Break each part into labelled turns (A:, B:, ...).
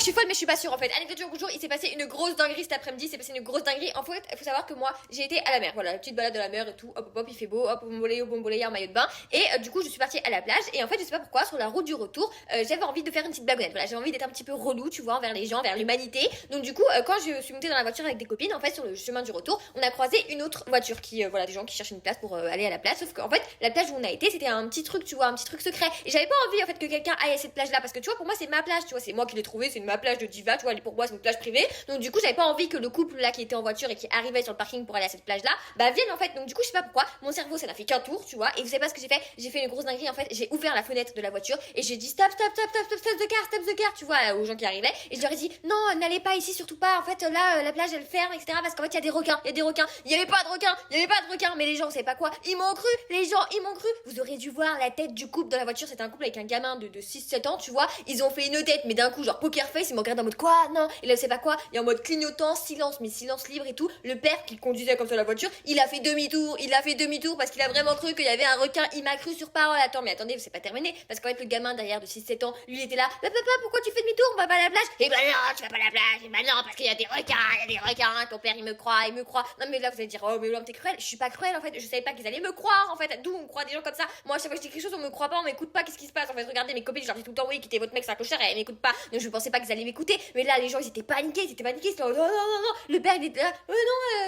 A: que je suis folle, mais je suis pas sûre en fait. Anecdote du jour, il s'est passé une grosse dinguerie cet après-midi. Il s'est passé une grosse dinguerie. En fait, il faut savoir que moi, j'ai été à la mer. Voilà, la petite balade à la mer et tout. Hop, hop, hop, il fait beau. Hop, au bombolé, en maillot de bain. Et du coup, je suis partie à la plage. Et en fait, je sais pas pourquoi, sur la route du retour, j'avais envie de faire une petite blagounette. Voilà, j'avais envie d'être un petit peu relou, tu vois, envers les gens, vers l'humanité. Donc, du coup, quand je suis montée dans la voiture avec des copines, en fait, sur le chemin du retour, on a croisé une autre voiture qui, voilà, des gens qui cherchent une place pour aller à la plage. Sauf qu'en fait, la plage où on a été, c'était un petit truc, tu vois, un petit truc secret. Et j'avais pas envie, en fait, que quelqu'un aille à cette plage là. Parce que, tu vois, pour moi, c'est ma plage, tu vois, c'est moi qui l'ai trouvée, c'est ma plage de diva, tu vois, pour moi, c'est une plage privée. Donc, du coup, j'avais pas envie que le couple là qui était en voiture et qui arrivait sur le parking pour aller à cette plage là, bah, vienne en fait. Donc, du coup, je sais pas pourquoi, mon cerveau, ça n'a fait qu'un tour, tu vois. Et vous savez pas ce que j'ai fait? J'ai fait une grosse dinguerie, en fait, j'ai ouvert la fenêtre de la voiture et j'ai dit stop, stop, stop, stop, stop, stop the car, tu vois, aux gens qui arrivaient. Et je leur ai dit, non, n'allez pas ici, surtout pas. En fait, là, la plage, elle ferme, etc. Parce qu'en fait, il y a des requins, il y a des requins. Il y avait pas de requins, il y avait pas de requins. Mais les gens, vous savez pas quoi? Ils m'ont cru, les gens, ils m'ont cru. Vous auriez dû voir la tête du couple dans la voiture. C'était un couple avec un gamin de 6-7 ans, tu vois. Ils ont fait une tête, mais d'un coup, genre poker face, ils m'ont regardé en mode quoi? Non. Et là, je sais pas quoi. Et en mode clignotant, silence, mais silence libre et tout. Le père qui conduisait comme ça la voiture, il a fait demi-tour. Il a fait demi-tour parce qu'il a vraiment cru qu'il y avait un requin. Il m'a cru sur parole. Attends, mais attendez, c'est pas terminé. Parce qu'en fait, le gamin derrière de 6-7 ans, lui, il était là. Bah, papa, pourquoi tu fais demi-tour? On va pas à la plage. Et bah non, tu vas pas à la plage. Et bah non, parce qu'il y a des requins, il y a des requins. Ton père, il me croit, il me croit. Non, mais là, vous allez dire, oh, mais l'homme, t'es cruel. Je suis pas cruel, en fait. Je savais pas qu'ils allaient me croire, en fait. D'où on croit des gens comme ça. Moi, à chaque fois que je dis quelque chose, on me croit pas, on m'écoute pas. Qu'est-ce qui se passe? En fait, regardez, mes copines, je leur dis tout le temps, oui, quittez votre mec, c'est un clochard, et elles m'écoutent pas. Donc, je pensais pas qu'ils allaient m'écouter. Mais là, les gens, ils étaient paniqués, C'était, oh, non, non, non, non. Le père, il était là, non,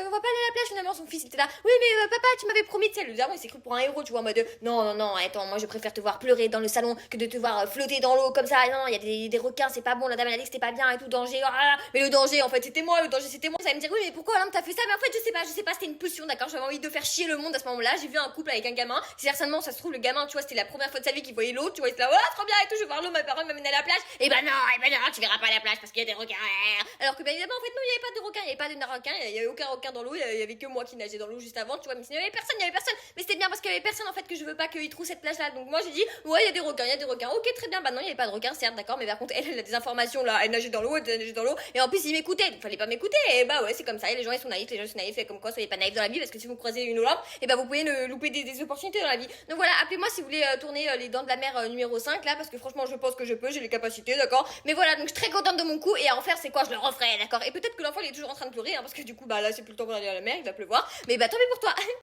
A: on va pas aller à la plage, finalement. Son fils, il était là, oui, mais papa, tu m'avais promis, tu sais, le daron, il s'est cru pour un héros, tu vois, en mode, non, non, non, attends, moi, je préfère te voir pleurer dans le salon que de te voir flotter dans l'eau comme ça. Non, il y a des requins, c'est pas bon, la dame, elle a dit que c'était pas bien et tout, danger. Oh, là, là. Mais le danger, en fait, c'était moi, le danger, c'était moi. Ça va me dire, oui, mais pourquoi, l'homme, t'as fait ça? Mais en fait, je sais pas, c'était une pulsion, d'accord? J'avais envie de faire chier le monde à ce moment-là. J'ai vu un couple avec un gamin. Si certainement, ça se trouve, le gamin, tu vois, c'était la première fois de sa vie qu'il voyait l'eau, tu vois, il était là, oh, trop bien et tout, je vais voir l'eau, ma parole m'amène à la plage. Et bah non, tu verras pas à la plage parce qu'il y a des requins. Alors que, bien évidemment, en fait, non, il y avait pas de requins, il y avait pas de requins, il y avait aucun requin dans l'eau, il y avait que moi qui nageais dans l'eau juste avant, tu vois, mais sinon, il y avait personne, Mais c'était bien parce qu'il y avait personne, en fait, que je veux pas qu'ils trouvent cette plage là. Donc, moi, j'ai dit, ouais, il y a des requins, Ok, très bien, bah non, il y avait pas de requins, certes, d'accord, mais par contre, elle a des informations là, elle nageait dans l'eau, et en plus, il m'écoutait, donc fallait pas m'écouter, et bah ouais, c'est comme ça, et les gens, ils sont naïfs, et comme quoi, soyez pas naïfs dans la vie, parce que si vous croisez une Olympe, et bah vous pouvez louper des opportunités dans la vie. Donc voilà, appelez-moi si vous voulez tourner les dents de la mer numéro 5 là, parce que franchement, je pense que je peux, j'ai les capacités, d'accord. Mais voilà, donc je suis très contente de mon coup, et à en faire, c'est quoi, je le referai, d'accord. Et peut-être que l'enfant, il est toujours en train de pleurer, hein, parce que du coup, bah là, c'est plus le temps qu'on aller à la mer, il va pleuvoir, mais bah tant pis pour toi.